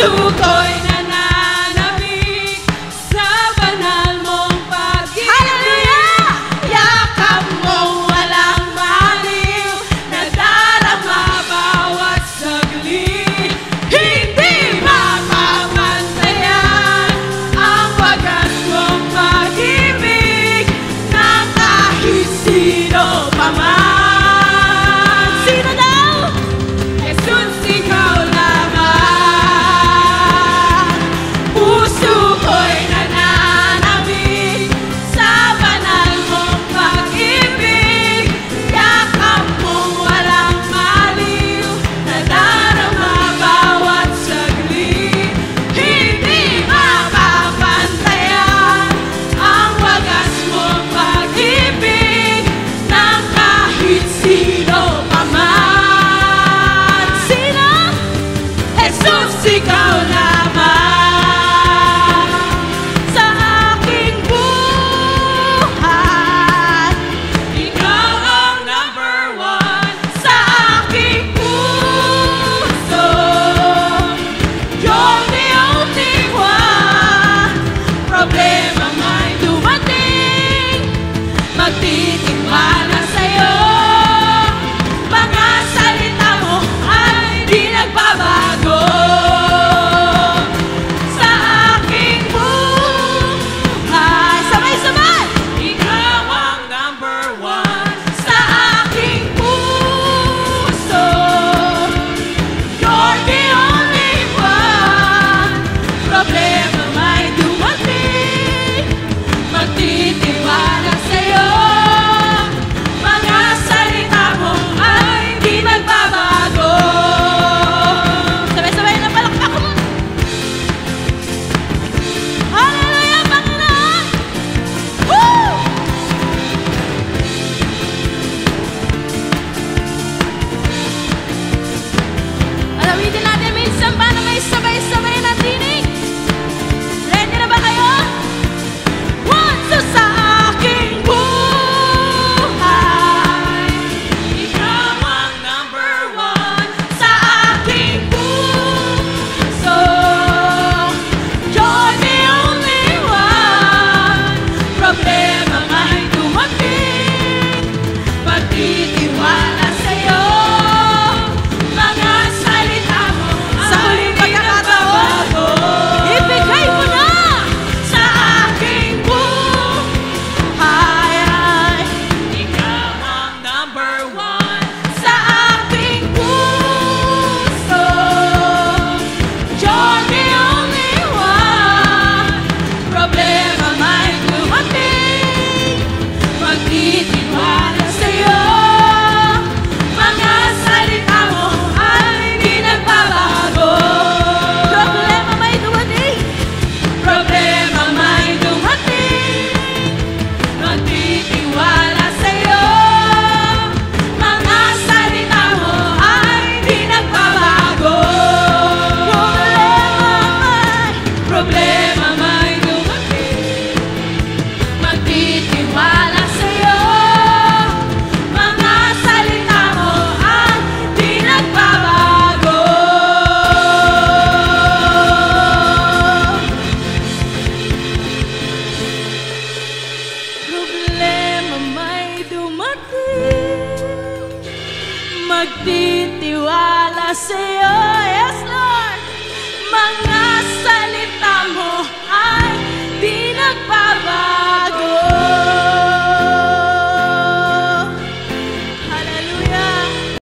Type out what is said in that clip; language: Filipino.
puso ko'y nananabik sa banal mong pag-ibig. Yakap mong walang maliw, nadarama bawat saglit. Hindi mapapantayan ang wagas mong pag-ibig ng kahit sino pa man. Sino daw? Jesus, ikaw lamang. Puso ko'y nananabik sa banal mong pag-ibig. Yakap mong walang maliw, nadarama bawat saglit. Hindi mapapantayan ang wagas mong pag-ibig ng kahit sino pa man. Sino? Jesus, ikaw lamang sa aking buhay. Ikaw ang number one sa aking puso. You're the only one. Problema may dumating, magtitiwala sa'yo. Mga salita mo ay di nagbabago. Sa aking buhay, sabay-sabay! Ikaw ang number one sa aking puso. You're the only one. Problema may dumating, magtitiwala sa'yo. Mga salita mo ay di nagbabago. Sabay-sabay na palakpak mo. Hallelujah, Panginoon! Woo! Alawitin natin minsan paano may sabay-sabay na tinig. Ready na ba kayo? One, two, sa aking buhay. Ikaw ang number one sa aking puso. You're the only one. Problema may dumating, pagtitiwala sa'yo. Mga salita mo sa huling pagkakataon, ibigay mo na sa aking buhay. Ikaw ang number one sa aking puso. You're the only one. Problema may dumating, magtitiwala sa'yo. Mga salita mo ay di nagbabago. Problema may dumating, problema may dumating, magtitiwala sa'yo. Mga salita mo ay di nagbabago. Problema may dumating, magtitiwala sa'yo. Mga salita mo ay di nagbabago. Problema may dumating, magtitiwala sa'yo. Yes,